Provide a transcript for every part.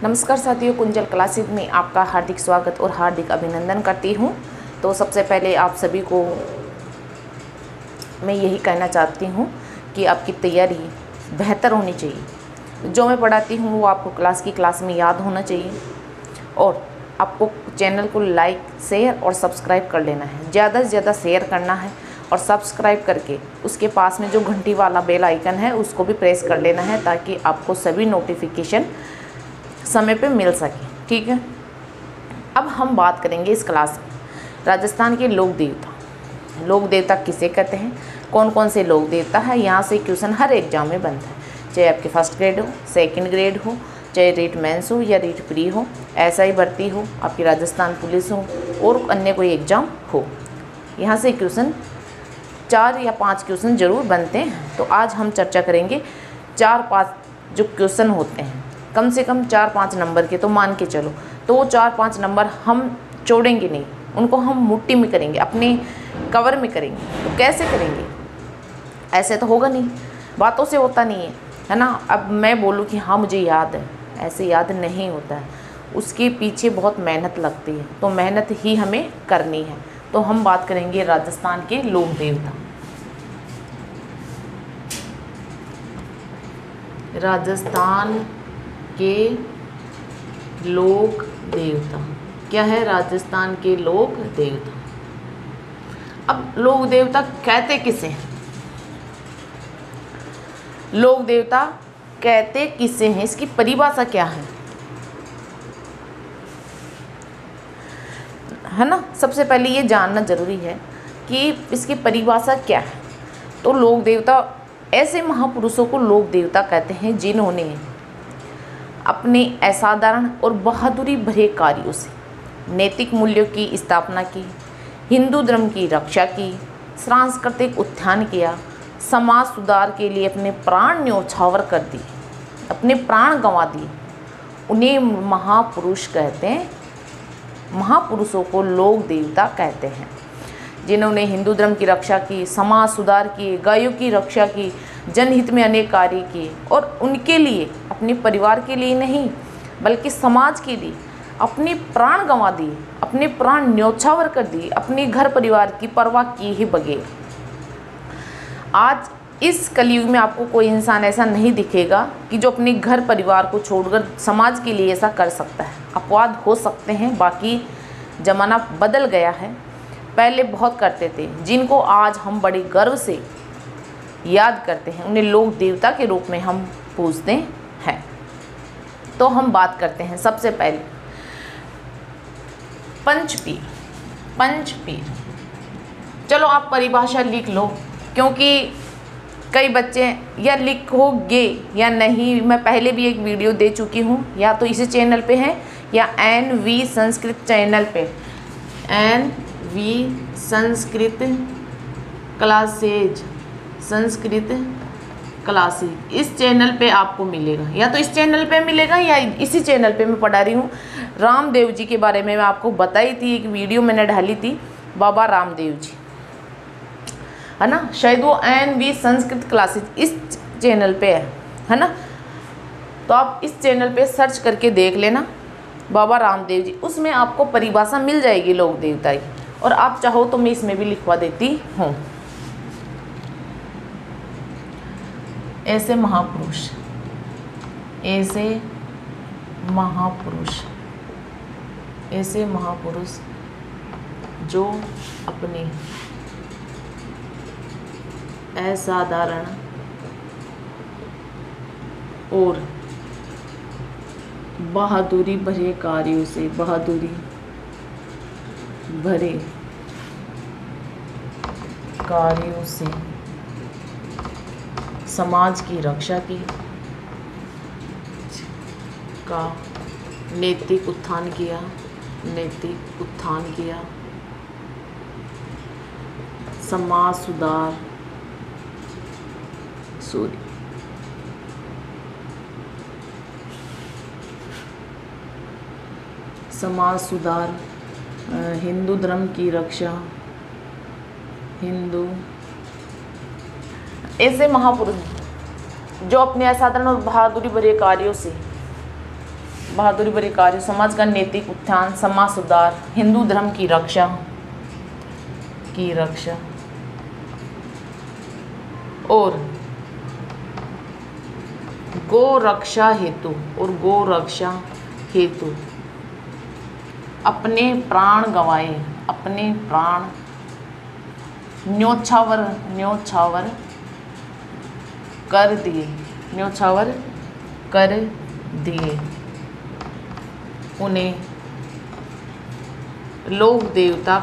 नमस्कार साथियों, कुंजल क्लासेस में आपका हार्दिक स्वागत और हार्दिक अभिनंदन करती हूँ। तो सबसे पहले आप सभी को मैं यही कहना चाहती हूँ कि आपकी तैयारी बेहतर होनी चाहिए। जो मैं पढ़ाती हूँ वो आपको क्लास में याद होना चाहिए और आपको चैनल को लाइक, शेयर और सब्सक्राइब कर लेना है। ज़्यादा से ज़्यादा शेयर करना है और सब्सक्राइब करके उसके पास में जो घंटी वाला बेल आइकन है उसको भी प्रेस कर लेना है, ताकि आपको सभी नोटिफिकेशन समय पे मिल सके। ठीक है, अब हम बात करेंगे इस क्लास में राजस्थान के लोक देवता। लोक देवता किसे कहते हैं, कौन कौन से लोक देवता है, यहाँ से क्वेश्चन हर एग्जाम में बनता है, चाहे आपके फर्स्ट ग्रेड हो, सेकंड ग्रेड हो, चाहे रीट मेंस हो या रीट प्री हो, ऐसा ही भर्ती हो, आपकी राजस्थान पुलिस हो और अन्य कोई एग्ज़ाम हो। यहाँ से क्वेश्चन 4 या 5 क्वेश्चन ज़रूर बनते हैं। तो आज हम चर्चा करेंगे 4-5 जो क्वेश्चन होते हैं, कम से कम 4-5 नंबर के, तो मान के चलो तो वो 4-5 नंबर हम छोड़ेंगे नहीं, उनको हम मुट्ठी में करेंगे, अपने कवर में करेंगे। तो कैसे करेंगे, ऐसे तो होगा नहीं, बातों से होता नहीं है ना। अब मैं बोलूँ कि हाँ मुझे याद है, ऐसे याद नहीं होता है, उसके पीछे बहुत मेहनत लगती है, तो मेहनत ही हमें करनी है। तो हम बात करेंगे राजस्थान के लोक देवता। राजस्थान के लोक देवता क्या है, राजस्थान के लोक देवता। अब लोक देवता कहते किसे हैं, लोक देवता कहते किसे हैं, इसकी परिभाषा क्या है ना। सबसे पहले ये जानना जरूरी है कि इसकी परिभाषा क्या है। तो लोक देवता ऐसे महापुरुषों को लोक देवता कहते हैं जिन्होंने अपने असाधारण और बहादुरी भरे कार्यों से नैतिक मूल्यों की स्थापना की, हिंदू धर्म की रक्षा की, सांस्कृतिक उत्थान किया, समाज सुधार के लिए अपने प्राण न्यौछावर कर दिए, अपने प्राण गंवा दिए, उन्हें महापुरुष कहते हैं। महापुरुषों को लोक देवता कहते हैं जिन्होंने हिंदू धर्म की रक्षा की, समाज सुधार किए, गायों की रक्षा की, जनहित में अनेक कार्य किए और उनके लिए, अपने परिवार के लिए नहीं बल्कि समाज के लिए अपने प्राण गंवा दिए, अपने प्राण न्यौछावर कर दिए, अपने घर परिवार की परवाह किए ही बगैर। आज इस कलयुग में आपको कोई इंसान ऐसा नहीं दिखेगा कि जो अपने घर परिवार को छोड़कर समाज के लिए ऐसा कर सकता है। अपवाद हो सकते हैं, बाकी ज़माना बदल गया है। पहले बहुत करते थे, जिनको आज हम बड़े गर्व से याद करते हैं, उन्हें लोक देवता के रूप में हम पूजते हैं। तो हम बात करते हैं सबसे पहले पंचपीर। पंचपीर, चलो आप परिभाषा लिख लो, क्योंकि कई बच्चे या लिखोगे या नहीं। मैं पहले भी एक वीडियो दे चुकी हूँ, या तो इसी चैनल पे है या NV संस्कृत चैनल पे, NV Sanskrit classes, Sanskrit classes, इस चैनल पे आपको मिलेगा, या तो इस चैनल पे मिलेगा या इसी चैनल पे मैं पढ़ा रही हूँ। रामदेव जी के बारे में मैं आपको बताई थी, एक वीडियो मैंने डाली थी, बाबा रामदेव जी, है ना। शायद वो NV संस्कृत क्लासेज इस चैनल पे है ना। तो आप इस चैनल पे सर्च करके देख लेना, बाबा रामदेव जी, उसमें आपको परिभाषा मिल जाएगी लोक देवता की। और आप चाहो तो मैं इसमें भी लिखवा देती हूँ। ऐसे महापुरुष, ऐसे महापुरुष, ऐसे महापुरुष जो अपने असाधारण और बहादुरी भरे कार्यों से, बहादुरी भरे कार्यों से समाज की रक्षा की, का नैतिक उत्थान किया, नैतिक उत्थान किया, समाज सुधार, समाज सुधार, हिंदू धर्म की रक्षा, हिंदू, ऐसे महापुरुष जो अपने असाधारण और बहादुरी भरे कार्यों से बहादुरी भरे कार्य, समाज का नैतिक उत्थान, समाज सुधार, हिंदू धर्म की रक्षा और गौ रक्षा हेतु अपने प्राण गंवाए, न्योछावर कर दिए, उन्हें लोक देवता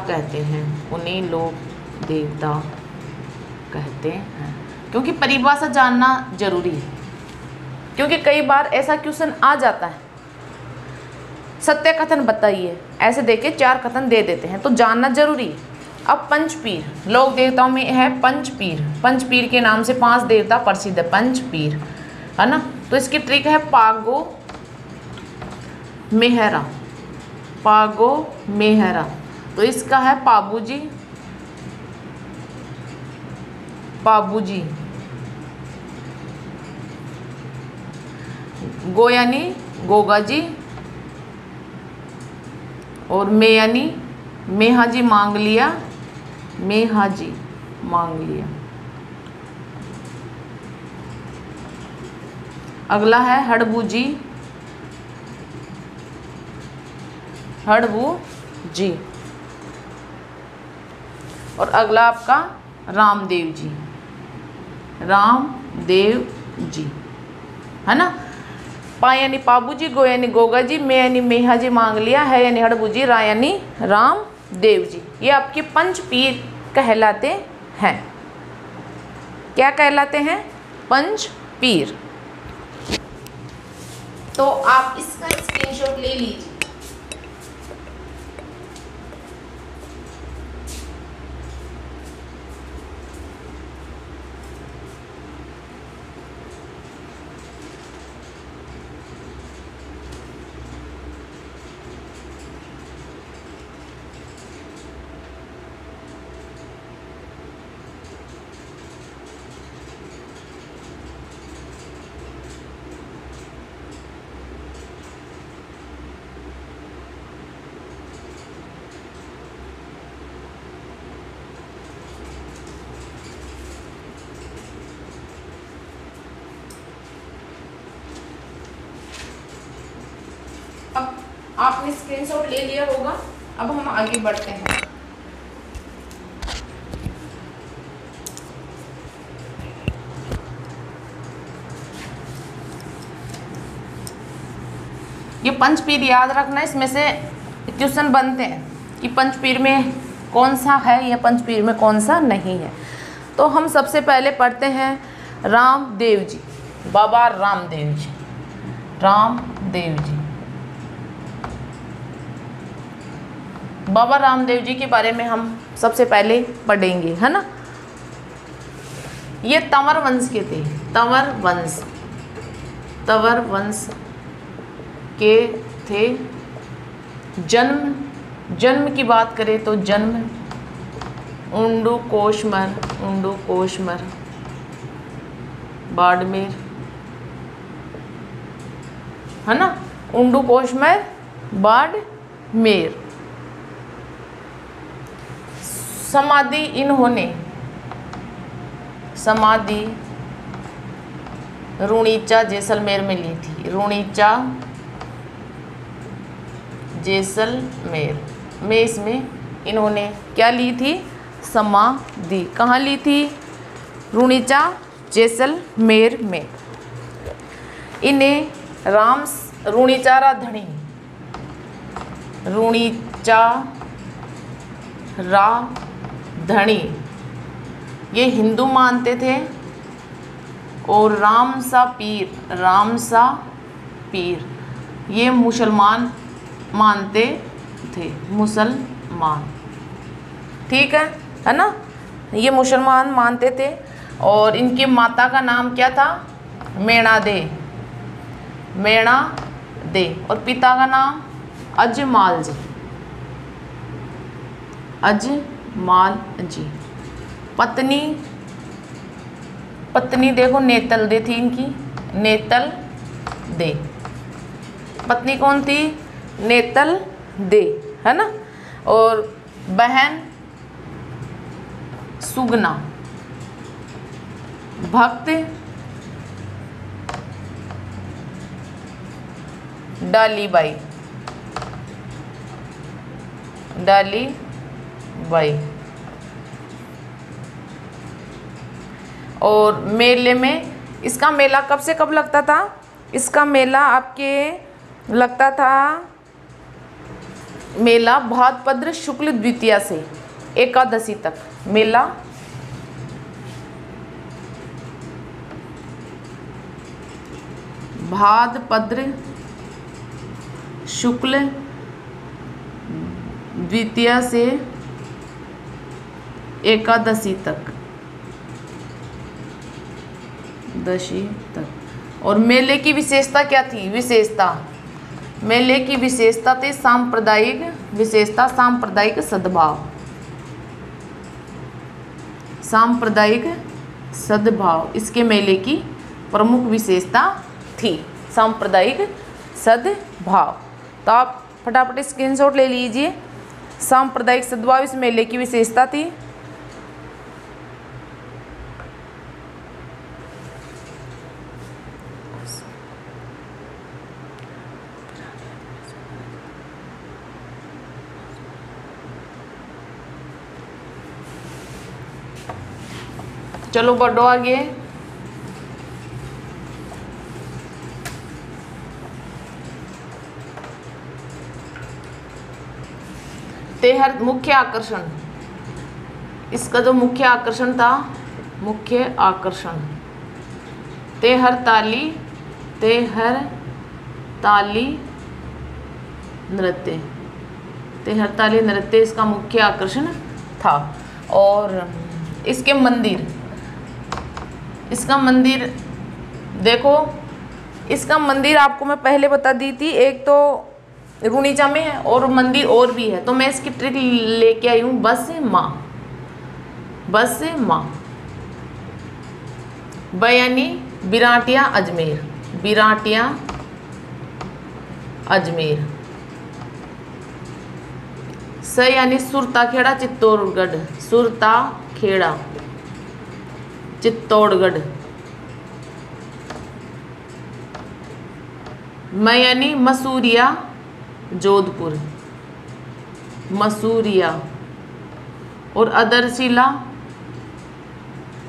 कहते हैं। क्योंकि परिभाषा जानना जरूरी है, क्योंकि कई बार ऐसा क्वेश्चन आ जाता है, सत्य कथन बताइए, ऐसे देके 4 कथन दे देते हैं, तो जानना जरूरी है। अब पंचपीर, लोक देवताओं में है पंचपीर के नाम से 5 देवता प्रसिद्ध है, पंचपीर, है ना। तो इसकी ट्रिक है पागो मेहरा, तो इसका है पाबूजी, गो यानी गोगा जी, और मे यानी मेहाजी मांग लिया, अगला है हड़बूजी, और अगला आपका रामदेव जी, है ना। पा यानी पाबूजी, गो यानी गोगा जी, मे यानी मेहाजी मांग लिया, है यानी हड़बूजी, रा यानी रामदेव जी। ये आपके पंचपीर कहलाते हैं। क्या कहलाते हैं? पंचपीर। तो आप इसका स्क्रीनशॉट ले लीजिए। अब आपने स्क्रीनशॉट ले लिया होगा। अब हम आगे बढ़ते हैं। ये पंचपीर याद रखना, इसमें से क्वेश्चन बनते हैं कि पंचपीर में कौन सा है या पंचपीर में कौन सा नहीं है। तो हम सबसे पहले पढ़ते हैं रामदेव जी, बाबा रामदेव जी। बाबा रामदेव जी के बारे में हम सबसे पहले पढ़ेंगे, है ना। ये तंवर वंश के थे, तंवर वंश के थे। जन्म की बात करें तो जन्म उंडू कोशमर बाड़मेर, है ना। उंडू कोशमर बाड़मेर। समाधि रुणीचा जैसलमेर में ली थी। रुणीचा जैसलमेर में इसमें इन्होंने क्या ली थी? समाधि। कहाँ ली थी? रुणीचा जैसलमेर में। इन्हें रुणीचारा धणी ये हिंदू मानते थे, और रामसा पीर ये मुसलमान मानते थे। ठीक है ना। ये मुसलमान मानते थे। और इनकी माता का नाम क्या था? मेणा दे। और पिता का नाम अजमाल जी। पत्नी देखो नेतल दे थी इनकी, नेतल दे। पत्नी कौन थी? नेतल दे, है ना। और बहन सुगना, भक्त डालीबाई, डालीबाई। और मेले में, इसका मेला कब से कब लगता था? इसका मेला आपके लगता था, मेला भाद्रपद शुक्ल द्वितीया से एकादशी तक। मेला भाद्रपद शुक्ल द्वितीया से एकादशी तक, दशी तक। और मेले की विशेषता क्या थी? विशेषता, मेले की विशेषता थी सांप्रदायिक विशेषता, सांप्रदायिक सद्भाव, सांप्रदायिक सद्भाव इसके मेले की प्रमुख विशेषता थी, सांप्रदायिक सद्भाव। तो आप फटाफट स्क्रीनशॉट ले लीजिए। सांप्रदायिक सद्भाव इस मेले की विशेषता थी। चलो बढ़ो आगे। तेहर मुख्य आकर्षण, इसका जो मुख्य आकर्षण था, मुख्य आकर्षण तेहर ताली नृत्य, तेहर ताली नृत्य इसका मुख्य आकर्षण था। और इसके मंदिर, इसका मंदिर देखो, इसका मंदिर आपको मैं पहले बता दी थी, एक तो रूणीचा में है और मंदिर और भी है। तो मैं इसकी ट्रिक लेके आई हूँ, बस माँ ब यानी बिराटिया अजमेर, बिराटिया अजमेर। स यानी सुरताखेड़ा चित्तौड़गढ़, सुरताखेड़ा चित्तौड़गढ़। म यानी मसूरिया जोधपुर, मसूरिया। और अदरशिला,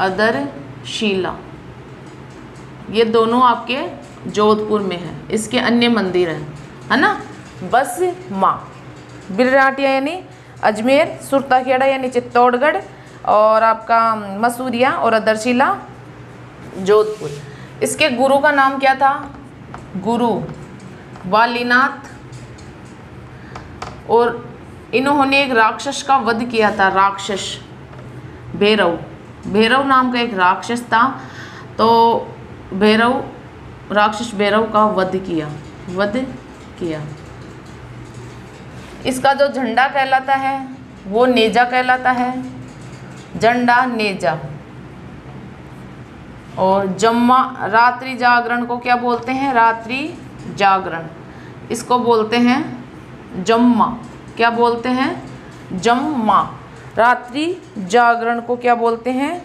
अदरशिला ये दोनों आपके जोधपुर में है। इसके अन्य मंदिर हैं, है ना। बस माँ, बिराटिया यानी अजमेर, सुरताखेड़ा यानी चित्तौड़गढ़, और आपका मसूरिया और अदरशिला जोधपुर। इसके गुरु का नाम क्या था? गुरु वालीनाथ। और इन्होंने एक राक्षस का वध किया था, राक्षस भैरव, भैरव नाम का एक राक्षस था। तो भैरव, राक्षस भैरव का वध किया। इसका जो झंडा कहलाता है वो नेजा कहलाता है, झंडा नेजा। और जम्मा, रात्रि जागरण को क्या बोलते हैं? रात्रि जागरण, इसको बोलते हैं जम्मा। क्या बोलते हैं? जम्मा। रात्रि जागरण को क्या बोलते हैं?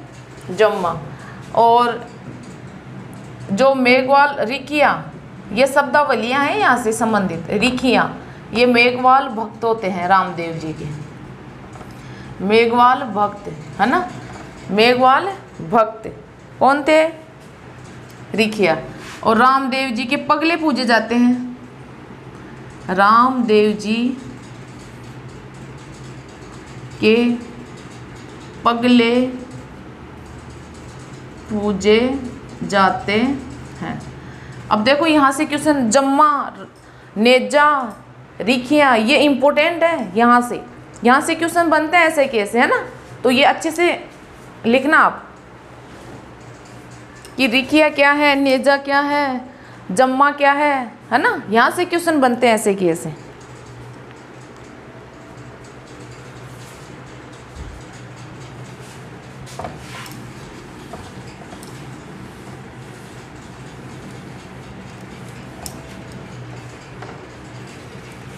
जम्मा। और जो मेघवाल, रिखिया, ये शब्दावलियाँ हैं यहाँ से संबंधित। रिखिया ये मेघवाल भक्त होते हैं रामदेव जी के, मेघवाल भक्त, है ना। मेघवाल भक्त कौन थे? रिखिया। और रामदेव जी के पगले पूजे जाते हैं, रामदेव जी के पगले पूजे जाते हैं। अब देखो यहाँ से क्वेश्चन, जम्मा, नेजा, रिखिया, ये इम्पोर्टेंट है। यहाँ से क्वेश्चन बनते हैं ऐसे कैसे, है ना। तो ये अच्छे से लिखना आप कि रिखिया क्या है, नेजा क्या है, जम्मा क्या है ना। यहाँ से क्वेश्चन बनते हैं ऐसे कैसे।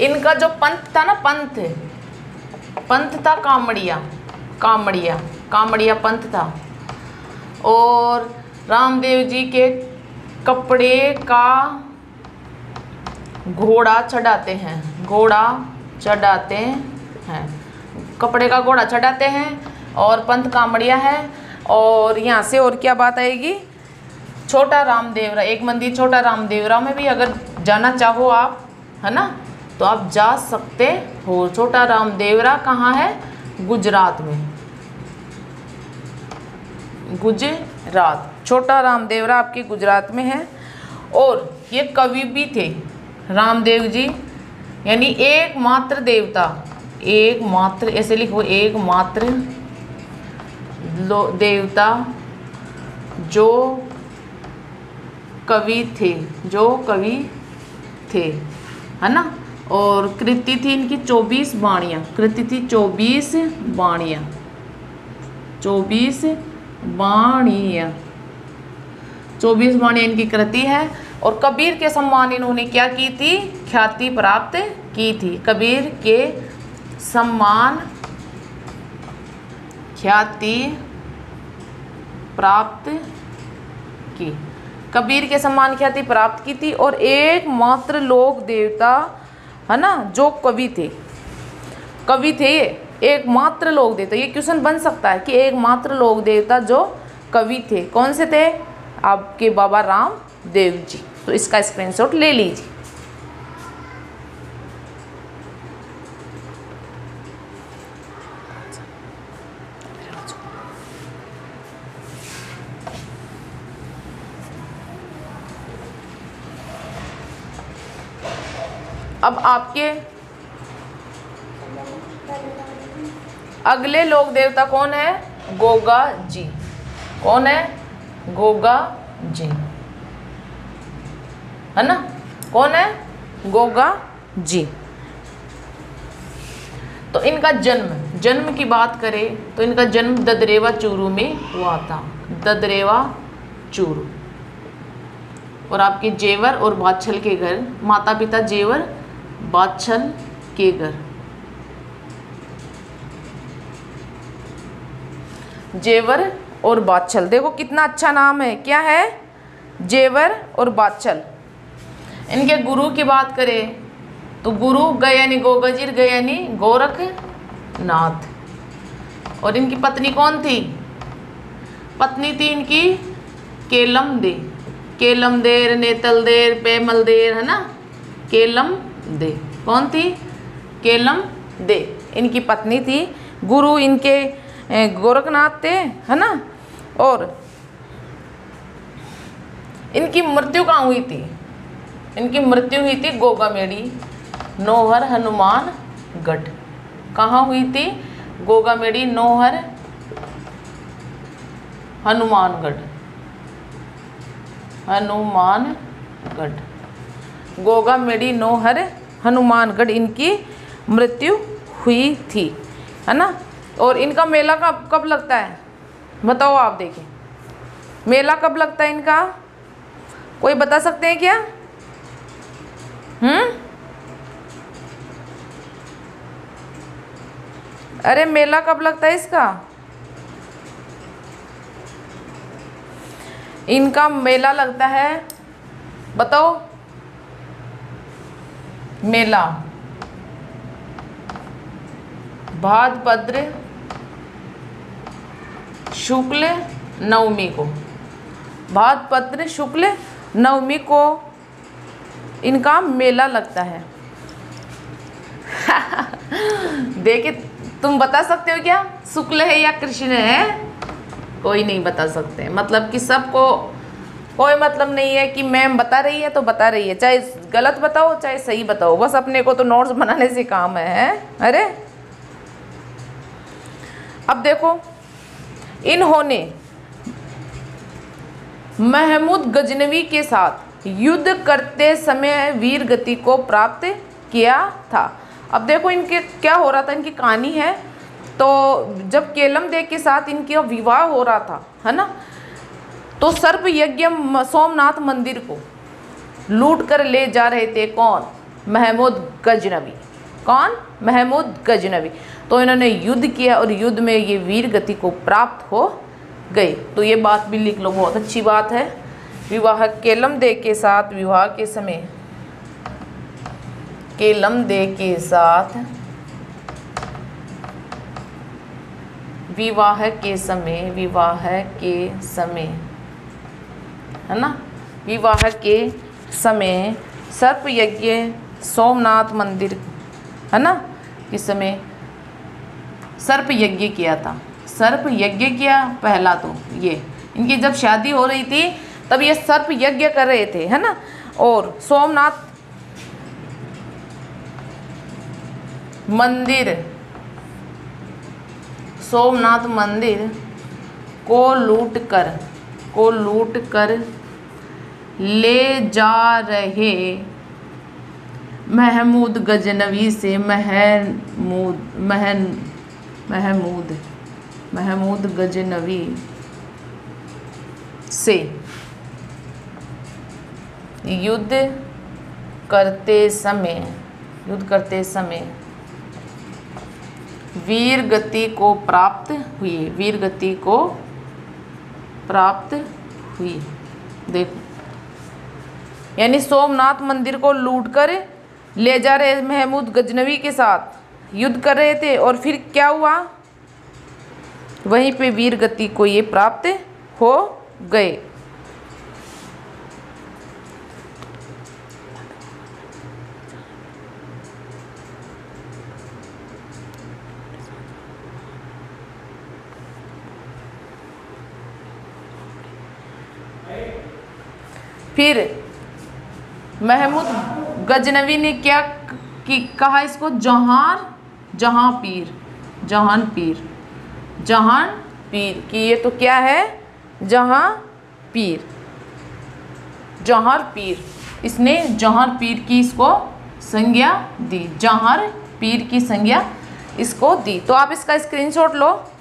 इनका जो पंथ था ना, पंथ था कामड़िया, कामड़िया पंथ था। और रामदेव जी के कपड़े का घोड़ा चढ़ाते हैं, कपड़े का घोड़ा चढ़ाते हैं, और पंथ कामड़िया है। और यहाँ से और क्या बात आएगी, छोटा रामदेवरा, एक मंदिर छोटा रामदेवरा में भी अगर जाना चाहो आप, है ना, तो आप जा सकते हो। छोटा रामदेवरा कहाँ है, गुजरात में, गुजरात, छोटा रामदेवरा आपके गुजरात में है। और ये कवि भी थे रामदेव जी, यानी एकमात्र देवता, एकमात्र, ऐसे लिखो, एकमात्र देवता जो कवि थे, है ना। और कृति थी इनकी 24 बाणियाँ, कृति थी 24 बाणियाँ, 24 बाणियाँ इनकी कृति है। और कबीर के सम्मान इन्होंने क्या की थी, ख्याति प्राप्त की थी। कबीर के सम्मान ख्याति प्राप्त की, कबीर के सम्मान ख्याति प्राप्त की थी। और एकमात्र लोक देवता, है ना, जो कवि थे ये एकमात्र लोक देवता। ये क्वेश्चन बन सकता है कि एकमात्र लोक देवता जो कवि थे कौन से थे, आपके बाबा रामदेव जी। तो इसका स्क्रीनशॉट ले लीजिए। अब आपके अगले लोक देवता कौन है, गोगा जी। कौन है, गोगा जी, है ना, कौन है, गोगा जी। तो इनका जन्म की बात करें तो इनका जन्म ददरेवा चूरू में हुआ था, ददरेवा चूरू। और आपके जेवर और बाछल के घर, माता पिता जेवर बाछल के घर, जेवर और बाछल, देखो कितना अच्छा नाम है, क्या है, जेवर और बाछल। इनके गुरु की बात करें तो गुरु गयानी गोगजीर गयानी गोरखनाथ। और इनकी पत्नी कौन थी, पत्नी थी इनकी केलम देर, नेतल देर, पेमल देर, है ना, केलम दे। कौन थी, केलम दे इनकी पत्नी थी। गुरु इनके गोरखनाथ थे, है ना। और इनकी मृत्यु कहाँ हुई थी, इनकी मृत्यु हुई थी गोगामेड़ी नौहर हनुमानगढ़। कहाँ हुई थी, गोगामेड़ी नौहर हनुमानगढ़, गोगामेड़ी नौहर हनुमानगढ़ इनकी मृत्यु हुई थी, है ना। और इनका मेला कब लगता है, बताओ आप, देखिए मेला कब लगता है इनका, कोई बता सकते हैं क्या, अरे मेला कब लगता है इसका, इनका मेला लगता है, बताओ, मेला भाद्रपद शुक्ल नवमी को, भाद्रपद शुक्ल नवमी को इनका मेला लगता है। देखिए, तुम बता सकते हो क्या, शुक्ल है या कृष्ण है, कोई नहीं बता सकते। मतलब कि सबको कोई मतलब नहीं है कि मैम बता रही है तो बता रही है, चाहे गलत बताओ चाहे सही बताओ, बस अपने को तो नोट्स बनाने से काम है। अरे अब देखो, इन्होंने महमूद गजनवी के साथ युद्ध करते समय वीर गति को प्राप्त किया था। अब देखो इनके क्या हो रहा था, इनकी कहानी है। तो जब केलम देव के साथ इनका विवाह हो रहा था, है ना, तो सर्प यज्ञ सोमनाथ मंदिर को लूट कर ले जा रहे थे कौन, महमूद गजनवी। कौन? महमूद गजनवी। तो इन्होंने युद्ध किया और युद्ध में ये वीर गति को प्राप्त हो गए। तो ये बात भी लिख लो, बहुत अच्छी बात है। विवाह केलम दे के साथ विवाह के समय, केलम दे के साथ विवाह के समय, विवाह के समय, है ना, विवाह के समय सर्प यज्ञ सोमनाथ मंदिर, है ना, इस समय सर्प यज्ञ किया था। सर्प यज्ञ किया पहला, तो ये इनकी जब शादी हो रही थी तब ये सर्प यज्ञ कर रहे थे, है ना। और सोमनाथ मंदिर, सोमनाथ मंदिर को लूट कर ले जा रहे महमूद गजनवी से महमूद गजनवी से युद्ध करते समय वीर गति को प्राप्त हुई। देखो, यानी सोमनाथ मंदिर को लूटकर ले जा रहे महमूद गजनवी के साथ युद्ध कर रहे थे, और फिर क्या हुआ, वहीं पे वीर गति को ये प्राप्त हो गए। फिर महमूद गजनवी ने क्या कहा इसको, जहां पीर कि ये तो क्या है, जहां पीर। इसने जहां पीर की इसको संज्ञा दी, जहां पीर की संज्ञा इसको दी। तो आप इसका स्क्रीनशॉट लो।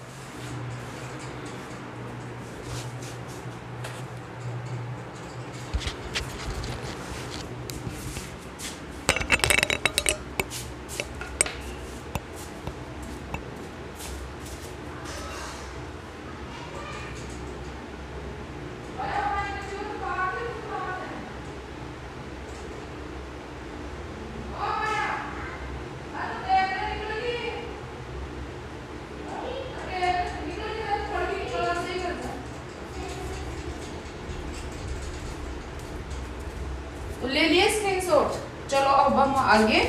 ले लिए स्क्रीनशॉट। चलो अब हम आगे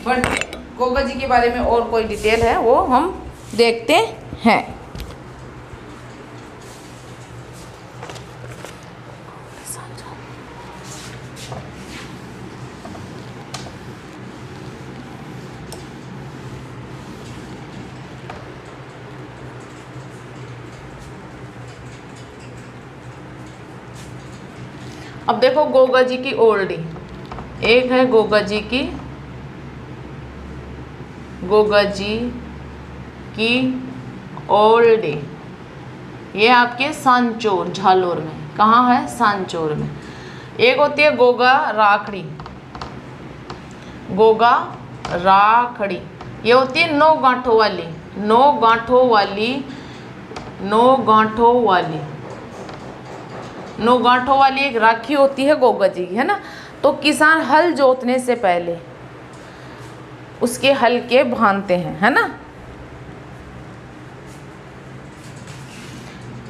बढ़ते हैं। गोगा जी के बारे में और कोई डिटेल है वो हम देखते हैं। अब देखो गोगा जी की ओल्डी, एक है गोगा जी की ओल्डी, ये आपके सांचौर झालोर में, कहाँ है, सांचौर में। एक होती है गोगा राखड़ी, ये होती है 9 गांठों वाली एक राखी होती है गोगा जी की, है ना। तो किसान हल जोतने से पहले उसके हल के बांधते हैं, है ना।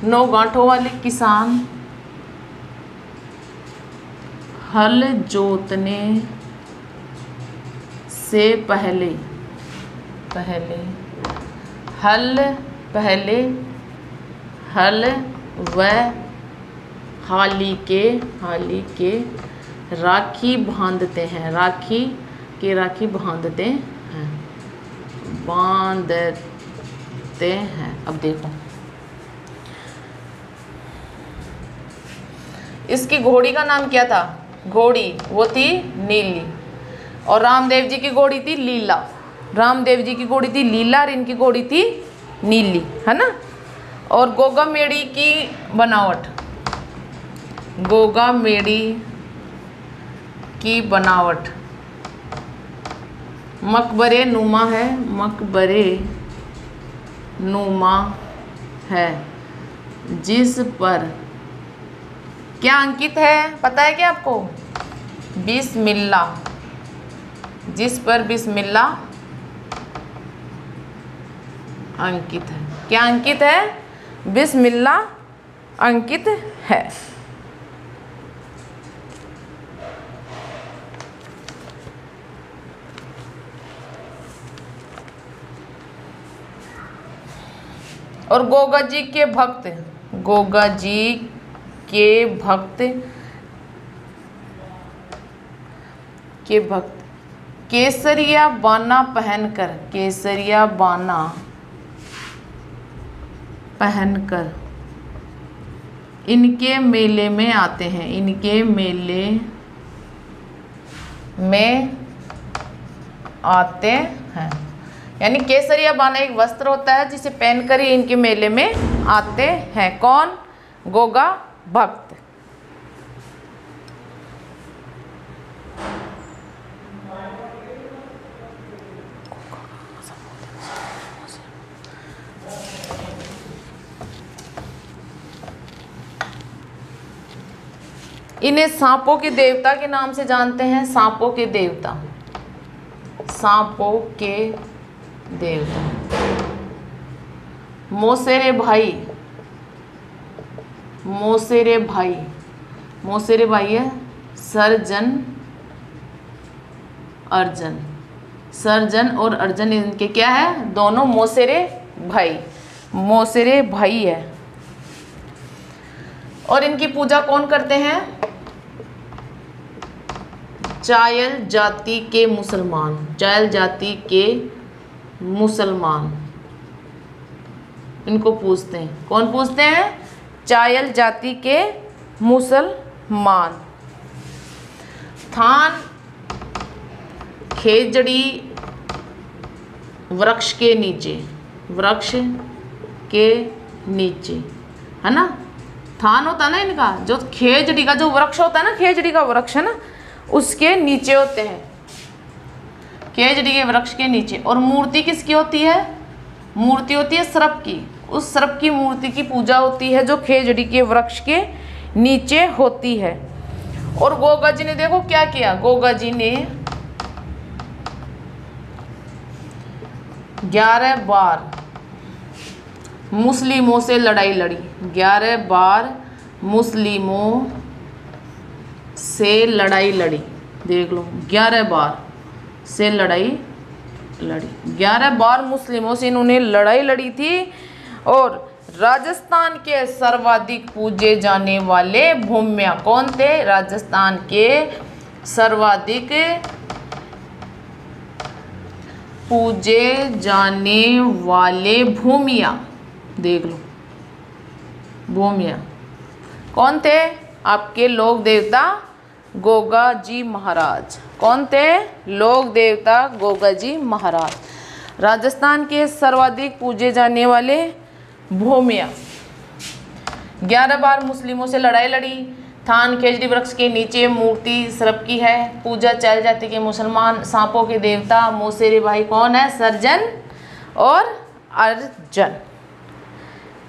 9 गांठों वाले किसान हल जोतने से पहले हल व हाली के राखी बांधते हैं, राखी बांधते हैं। अब देखो इसकी घोड़ी का नाम क्या था, घोड़ी वो थी नीली, और रामदेव जी की घोड़ी थी लीला। रामदेव जी की घोड़ी थी लीला और इनकी घोड़ी थी नीली, है ना। और गोगा मेड़ी की बनावट, मकबरे नुमा है, मकबरे नुमा है, जिस पर क्या अंकित है, पता है क्या आपको? बिस्मिल्लाह, जिस पर बिस्मिल्लाह अंकित है। क्या अंकित है? बिस्मिल्लाह अंकित है। और गोगा जी के भक्त, गोगा जी के भक्त केसरिया बाना पहनकर, केसरिया बाना पहनकर इनके मेले में आते हैं, इनके मेले में आते हैं। यानी केसरिया बाना एक वस्त्र होता है जिसे पहनकर ही इनके मेले में आते हैं। कौन? गोगा भक्त। इन्हें सांपों के देवता के नाम से जानते हैं, सांपों के देवता, सांपों के देवता। मोसेरे भाई, मोसेरे भाई, मोसेरे भाई है सर्जन अर्जन, सर्जन और अर्जन इनके क्या है? दोनों मोसेरे भाई, मोसेरे भाई है। और इनकी पूजा कौन करते हैं? चायल जाति के मुसलमान, चायल जाति के मुसलमान इनको पूजते हैं। कौन पूजते हैं? चायल जाति के मुसलमान। थान खेजड़ी वृक्ष के नीचे, वृक्ष के नीचे है ना, थान होता है ना इनका, जो खेजड़ी का जो वृक्ष होता है ना, खेजड़ी का वृक्ष है ना, उसके नीचे होते हैं, खेजड़ी के वृक्ष के नीचे। और मूर्ति किसकी होती है? मूर्ति होती है सर्प की, उस सर्प की मूर्ति की पूजा होती है जो खेजड़ी के वृक्ष के नीचे होती है। और गोगा जी ने देखो क्या किया, गोगा जी ने 11 बार मुस्लिमों से लड़ाई लड़ी, 11 बार मुस्लिमों से लड़ाई लड़ी। देख लो, 11 बार से लड़ाई लड़ी, 11 बार मुस्लिमों से इन्होंने लड़ाई लड़ी थी। और राजस्थान के सर्वाधिक पूजे जाने वाले भूमिया कौन थे? राजस्थान के सर्वाधिक पूजे जाने वाले भूमिया, देख लो भूमिया कौन थे? आपके लोक देवता गोगा जी महाराज। कौन थे? लोक देवता गोगा जी महाराज। राजस्थान के सर्वाधिक पूजे जाने वाले भूमिया। 11 बार मुस्लिमों से लड़ाई लड़ी, थान खेजड़ी वृक्ष के नीचे मूर्ति सर्प की है, पूजा चायल जाति के मुसलमान, सांपों के देवता मोसेरे भाई कौन है? सर्जन और अर्जन।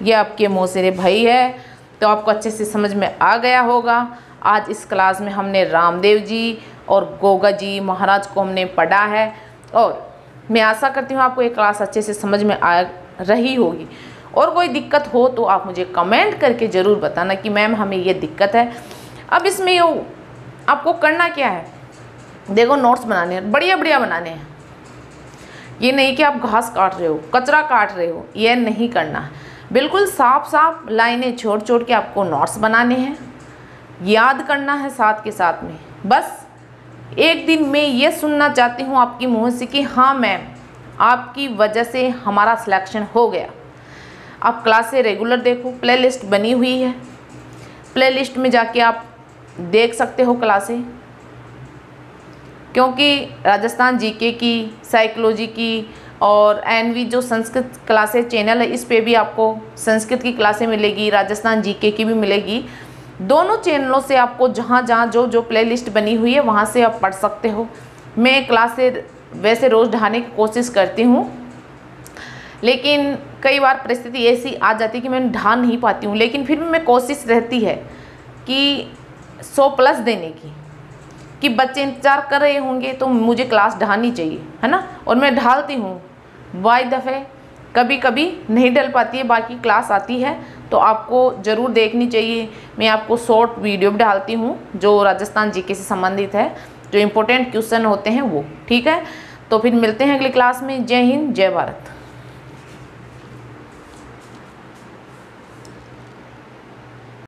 ये आपके मोसेरे भाई है। तो आपको अच्छे से समझ में आ गया होगा। आज इस क्लास में हमने रामदेव जी और गोगा जी महाराज को हमने पढ़ा है, और मैं आशा करती हूँ आपको ये क्लास अच्छे से समझ में आ रही होगी। और कोई दिक्कत हो तो आप मुझे कमेंट करके ज़रूर बताना कि मैम हमें ये दिक्कत है। अब इसमें ये आपको करना क्या है? देखो, नोट्स बनाने हैं, बढ़िया बढ़िया बनाने हैं। ये नहीं कि आप घास काट रहे हो, कचरा काट रहे हो, ये नहीं करना है। बिल्कुल साफ साफ लाइनें छोड़ छोड़ के आपको नोट्स बनाने हैं, याद करना है साथ के साथ में। बस एक दिन मैं ये सुनना चाहती हूँ आपकी मुँह से कि हाँ मैम, आपकी वजह से हमारा सिलेक्शन हो गया। आप क्लासें रेगुलर देखो, प्लेलिस्ट बनी हुई है, प्लेलिस्ट में जाके आप देख सकते हो क्लासें, क्योंकि राजस्थान जीके की, साइकोलॉजी की और एनवी जो संस्कृत क्लासें चैनल है, इस पे भी आपको संस्कृत की क्लासें मिलेगी, राजस्थान जीके की भी मिलेगी। दोनों चैनलों से आपको जहाँ जहाँ जो जो प्लेलिस्ट बनी हुई है वहाँ से आप पढ़ सकते हो। मैं क्लासें वैसे रोज़ ढाने की कोशिश करती हूँ, लेकिन कई बार परिस्थिति ऐसी आ जाती है कि मैं ढा नहीं पाती हूँ। लेकिन फिर भी मैं कोशिश रहती है कि 100+ देने की, कि बच्चे इंतज़ार कर रहे होंगे तो मुझे क्लास ढानी चाहिए, है ना। और मैं ढालती हूँ। बाई दफ़े कभी कभी नहीं डल पाती है, बाकी क्लास आती है तो आपको ज़रूर देखनी चाहिए। मैं आपको शॉर्ट वीडियो भी डालती हूँ जो राजस्थान जीके से संबंधित है, जो इम्पोर्टेंट क्वेश्चन होते हैं वो। ठीक है, तो फिर मिलते हैं अगली क्लास में। जय हिंद, जय भारत।